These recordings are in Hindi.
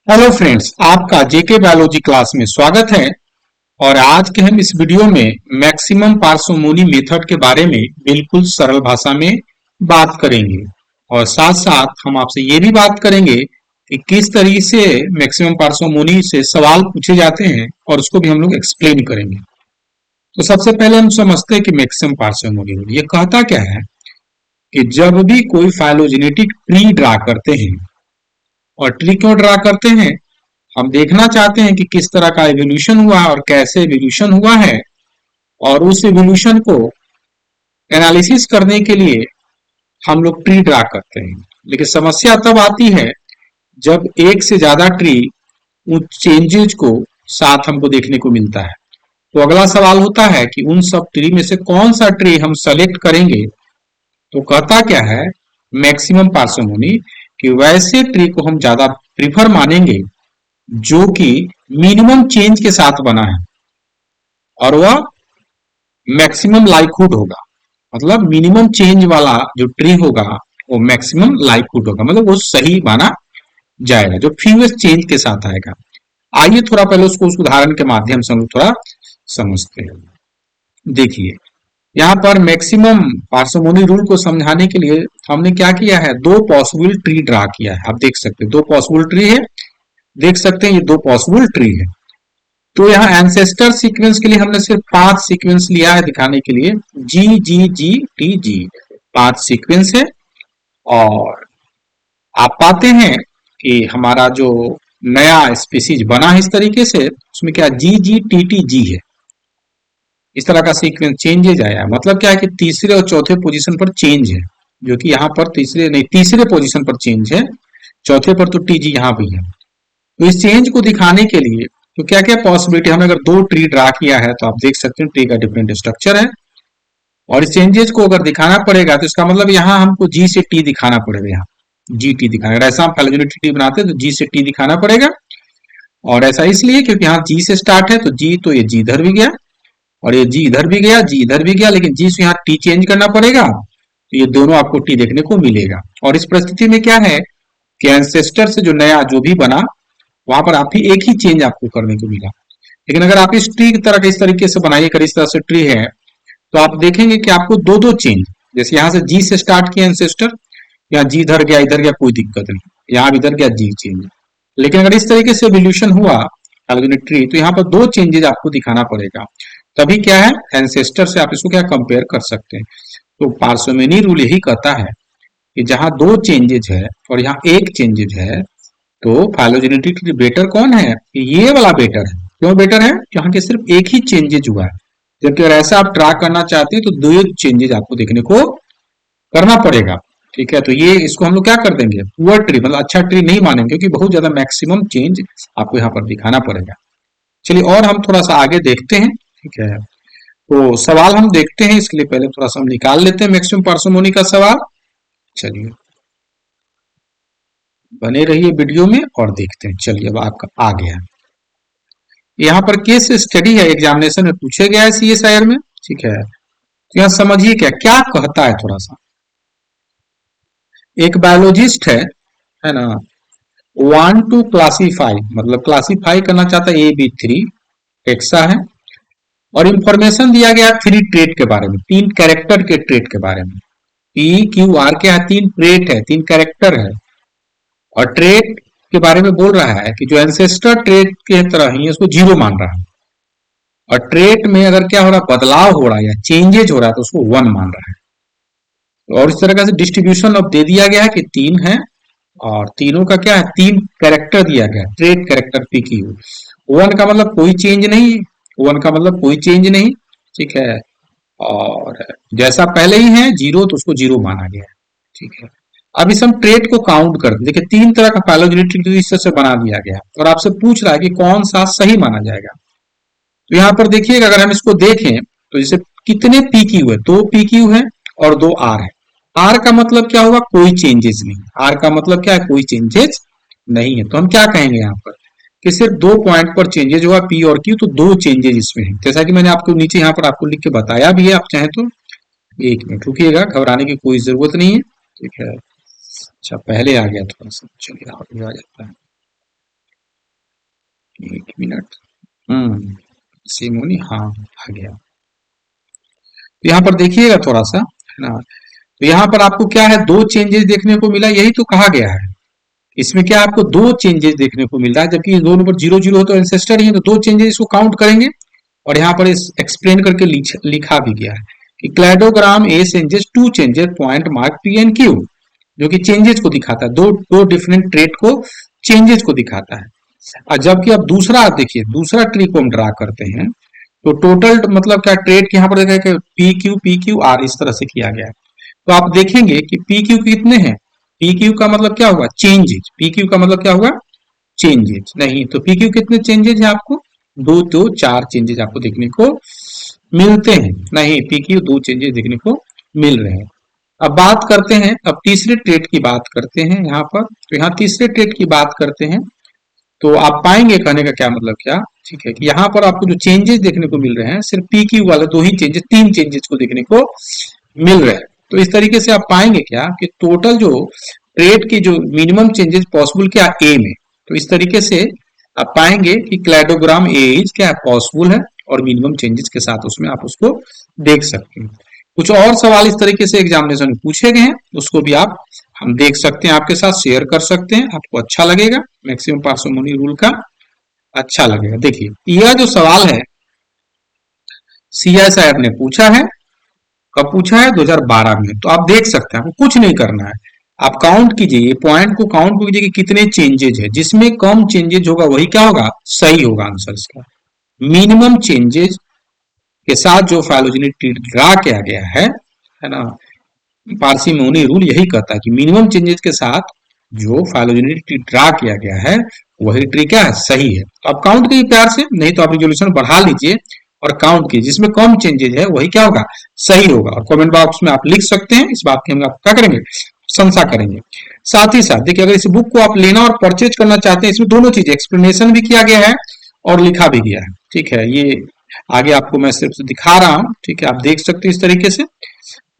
हेलो फ्रेंड्स, आपका जेके बायोलॉजी क्लास में स्वागत है। और आज के हम इस वीडियो में मैक्सिमम पार्सिमोनी मेथड के बारे में बिल्कुल सरल भाषा में बात करेंगे। और साथ साथ हम आपसे ये भी बात करेंगे कि किस तरीके से मैक्सिमम पार्सिमोनी से सवाल पूछे जाते हैं और उसको भी हम लोग एक्सप्लेन करेंगे। तो सबसे पहले हम समझते हैं कि मैक्सिमम पार्सिमोनी ये कहता क्या है कि जब भी कोई फाइलोजेनेटिक ट्री ड्रा करते हैं, और ट्री क्यों ड्रा करते हैं, हम देखना चाहते हैं कि किस तरह का एवोल्यूशन हुआ है और कैसे एवोल्यूशन हुआ है, और उस एवोल्यूशन को एनालिसिस करने के लिए हम लोग ट्री ड्रा करते हैं। लेकिन समस्या तब आती है जब एक से ज्यादा ट्री उन चेंजेज को साथ हमको देखने को मिलता है। तो अगला सवाल होता है कि उन सब ट्री में से कौन सा ट्री हम सेलेक्ट करेंगे। तो कहता क्या है मैक्सिमम पार्सिमोनी कि वैसे ट्री को हम ज्यादा प्रीफर मानेंगे जो कि मिनिमम चेंज के साथ बना है, और वह मैक्सिमम लाइक्हुड होगा। मतलब मिनिमम चेंज वाला जो ट्री होगा वो मैक्सिमम लाइक्हुड होगा, मतलब वो सही माना जाएगा जो फ्यूएस्ट चेंज के साथ आएगा। आइए थोड़ा पहले उसको उस उदाहरण के माध्यम से हम लोग थोड़ा समझते हैं। देखिए, यहाँ पर मैक्सिमम पार्सिमोनी रूल को समझाने के लिए हमने क्या किया है, दो पॉसिबल ट्री ड्रा किया है। आप देख सकते हैं दो पॉसिबल ट्री है, देख सकते हैं ये दो पॉसिबल ट्री है। तो यहाँ एंसेस्टर सीक्वेंस के लिए हमने सिर्फ 5 सीक्वेंस लिया है दिखाने के लिए, G G G T G 5 sequence है। और आप पाते हैं कि हमारा जो नया स्पीसीज बना है इस तरीके से, उसमें क्या G G T T G है। इस तरह का सीक्वेंस चेंजेज आया, मतलब क्या है कि तीसरे और चौथे पोजीशन पर चेंज है, जो कि यहाँ पर तीसरे नहीं तीसरे पोजीशन पर चेंज है, चौथे पर तो TG यहाँ भी है। तो इस चेंज को दिखाने के लिए तो क्या क्या पॉसिबिलिटी, हमने अगर दो ट्री ड्रा किया है तो आप देख सकते हैं ट्री का डिफरेंट स्ट्रक्चर है, और इस चेंजेस को अगर दिखाना पड़ेगा तो इसका मतलब यहाँ हमको जी से टी दिखाना पड़ेगा। यहाँ जी टी दिखाना, अगर ऐसा हम फाइलोजेनेटिक ट्री बनाते हैं तो जी से टी दिखाना पड़ेगा। और ऐसा इसलिए क्योंकि यहाँ जी से स्टार्ट है, तो जी तो ये जी इधर भी गया, और ये जी इधर भी गया, जी इधर भी गया, लेकिन जी से यहाँ टी चेंज करना पड़ेगा, तो ये दोनों आपको टी देखने को मिलेगा। और इस परिस्थिति में क्या है कि एंसेस्टर से जो नया जो भी बना, वहां पर आप ही एक ही चेंज आपको करने को मिला। लेकिन अगर आप इस ट्री की तरह इस तरीके से बनाइए, अगर इस तरह से ट्री है, तो आप देखेंगे कि आपको दो दो चेंज, जैसे यहाँ से जी से स्टार्ट किया एंसेस्टर, यहाँ जी इधर गया कोई दिक्कत नहीं, यहाँ भी इधर गया जी चेंज। लेकिन अगर इस तरीके से एवोल्यूशन हुआ एल्गोरिथमिक ट्री, तो यहाँ पर दो चेंजेज आपको दिखाना पड़ेगा। तभी क्या है एंसेस्टर से आप इसको क्या कंपेयर कर सकते हैं। तो पार्सिमोनी रूल यही कहता है कि जहां दो चेंजेज है और यहाँ एक चेंजेज है, तो फाइलोजेनेटिकली बेटर कौन है, ये वाला बेटर है। क्यों बेटर है, यहाँ के सिर्फ एक ही चेंजेज हुआ है। जबकि अगर ऐसा आप ट्रैक करना चाहते हैं तो दो चेंजेज आपको देखने को करना पड़ेगा। ठीक है, तो ये इसको हम लोग क्या कर देंगे, पुअर ट्री मतलब अच्छा ट्री नहीं मानेंगे, क्योंकि बहुत ज्यादा मैक्सिमम चेंज आपको यहाँ पर दिखाना पड़ेगा। चलिए और हम थोड़ा सा आगे देखते हैं। ठीक है, तो सवाल हम देखते हैं, इसके लिए पहले थोड़ा सा हम निकाल लेते हैं मैक्सिमम पार्सिमोनी का सवाल। चलिए बने रहिए वीडियो में और देखते हैं। चलिए अब आपका आ गया, यहाँ पर केस स्टडी है, एग्जामिनेशन में पूछे गया है CSIR में। ठीक है, तो यहाँ समझिए क्या क्या कहता है थोड़ा सा। एक बायोलॉजिस्ट है ना, वांट टू क्लासीफाई, मतलब क्लासीफाई करना चाहता है AB3 टेक्सा है, और इंफॉर्मेशन दिया गया है 3 ट्रेट के बारे में, 3 कैरेक्टर के ट्रेट के बारे में। PQR के यहाँ 3 ट्रेट है, 3 कैरेक्टर है, और ट्रेट के बारे में बोल रहा है कि जो एंसेस्टर ट्रेट के तरह ही है उसको जीरो मान रहा है, और ट्रेट में अगर क्या हो रहा है, बदलाव हो रहा है या चेंजेज हो रहा है, तो उसको 1 मान रहा है। और इस तरह का से डिस्ट्रीब्यूशन अब दे दिया गया है कि 3 है, और तीनों का क्या है, 3 कैरेक्टर दिया गया, ट्रेट कैरेक्टर PQ। 1 का मतलब कोई चेंज नहीं, 1 का मतलब कोई चेंज नहीं। ठीक है, और जैसा पहले ही है जीरो, तो उसको जीरो माना गया है। ठीक है, अब इस हम ट्रेट को काउंट कर देखिए, 3 तरह का पैलोजेनेटिक इस तरह से बना दिया गया, और आपसे पूछ रहा है कि कौन सा सही माना जाएगा। तो यहाँ पर देखिएगा, अगर हम इसको देखें तो जैसे कितने PQ है, 2 PQ है और 2 R है। R का मतलब क्या हुआ, कोई चेंजेस नहीं। R का मतलब क्या है, कोई चेंजेस नहीं है। तो हम क्या कहेंगे यहाँ पर कि सिर्फ 2 पॉइंट पर चेंजेज हुआ P और Q, तो 2 चेंजेज इसमें है, जैसा कि मैंने आपको नीचे यहाँ पर आपको लिख के बताया भी है। आप चाहें तो 1 मिनट रुकिएगा, घबराने की कोई जरूरत नहीं है। ठीक है, अच्छा पहले आ गया थोड़ा सा, चलिए आगे आ जाता है। मिनट। सिमोनी, हाँ आ गया। तो यहाँ पर देखिएगा थोड़ा सा, है ना। तो यहाँ पर आपको क्या है, दो चेंजेस देखने को मिला, यही तो कहा गया है। इसमें क्या आपको दो चेंजेस देखने को मिल रहा है, जबकि इन दोनों पर जीरो जीरो हो तो एंसेस्टर ही है, तो दो चेंजेस को काउंट करेंगे। और यहाँ पर इस एक्सप्लेन करके लिखा भी गया है कि cladogram a changes to changes point mark P and Q, जो कि चेंजेस को दिखाता है, दो दो डिफरेंट ट्रेड को चेंजेस को दिखाता है। और जबकि अब दूसरा आप देखिए, दूसरा ट्री को हम ड्रा करते हैं, तो टोटल मतलब क्या ट्रेड यहाँ पर देखा कि पी क्यू आर इस तरह से किया गया है। तो आप देखेंगे कि पी क्यू कितने हैं, पी क्यू का मतलब क्या हुआ, चेंजेज। पी क्यू का मतलब क्या हुआ, चेंजेज। नहीं, तो पी क्यू कितने चेंजेज है आपको, दो तो चार चेंजेज आपको देखने को मिलते हैं। नहीं, पी क्यू दो चेंजेस देखने को मिल रहे हैं। अब बात करते हैं, अब तीसरे ट्रेड की बात करते हैं यहाँ पर। तो यहाँ तीसरे ट्रेड की बात करते हैं, तो आप पाएंगे, कहने का क्या मतलब क्या, ठीक है, कि यहाँ पर आपको जो चेंजेस देखने को मिल रहे हैं, सिर्फ पी क्यू वाले दो ही चेंजेस, तीन चेंजेस को देखने को मिल रहे हैं। तो इस तरीके से आप पाएंगे क्या कि टोटल जो ट्रेड के जो मिनिमम चेंजेस पॉसिबल क्या ए में, तो इस तरीके से आप पाएंगे कि क्लैडोग्राम ए इज क्या पॉसिबल है, और मिनिमम चेंजेस के साथ उसमें आप उसको देख सकते हैं। कुछ और सवाल इस तरीके से एग्जामिनेशन में पूछे गए हैं, उसको भी आप हम देख सकते हैं, आपके साथ शेयर कर सकते हैं, आपको अच्छा लगेगा, मैक्सिमम पार्सिमोनी रूल का अच्छा लगेगा। देखिए, यह जो सवाल है सीएसआईआर ने पूछा है, कब पूछा है, 2012 में। तो आप देख सकते हैं, आपको कुछ नहीं करना है, आप काउंट कीजिए, पॉइंट को काउंट कीजिए कि कितने चेंजेज है, जिसमें कम चेंजेज होगा वही क्या होगा, सही होगा आंसर इसका। मिनिमम चेंजेज के साथ जो फाइलोजेनिक ट्री ड्रा किया गया है ना, पार्सिमोनी रूल यही कहता है कि मिनिमम चेंजेस के साथ जो फाइलोजेनिक ट्री ड्रा किया गया है वही ट्री क्या है, सही है। तो आप काउंट कीजिए प्यार से, नहीं तो आप रिजोल्यूशन बढ़ा लीजिए और काउंट कीजिए, जिसमें कम चेंजेज है वही क्या होगा, सही होगा। और कमेंट बॉक्स में आप लिख सकते हैं, इस बात की हम आप क्या करेंगे, प्रशंसा करेंगे। साथ ही साथ देखिए, अगर इस बुक को आप लेना और परचेज करना चाहते हैं, इसमें दोनों चीज एक्सप्लेनेशन भी किया गया है और लिखा भी गया है, ठीक है। ये आगे आपको मैं सिर्फ दिखा रहा हूं, ठीक है, आप देख सकते हैं इस तरीके से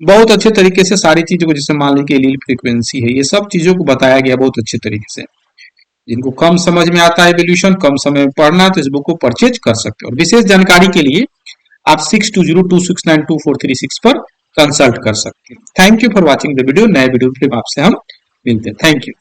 बहुत अच्छे तरीके से सारी चीजों को, जैसे मान लीजिए एलील फ्रीक्वेंसी है, ये सब चीजों को बताया गया बहुत अच्छे तरीके से। जिनको कम समझ में आता है एवोल्यूशन, कम समय में पढ़ना, तो इस बुक को परचेज कर सकते हो। और विशेष जानकारी के लिए आप 6202692436 पर कंसल्ट कर सकते हैं। Thank you for watching the video. नए वीडियो फिर आपसे हम मिलते हैं। Thank you.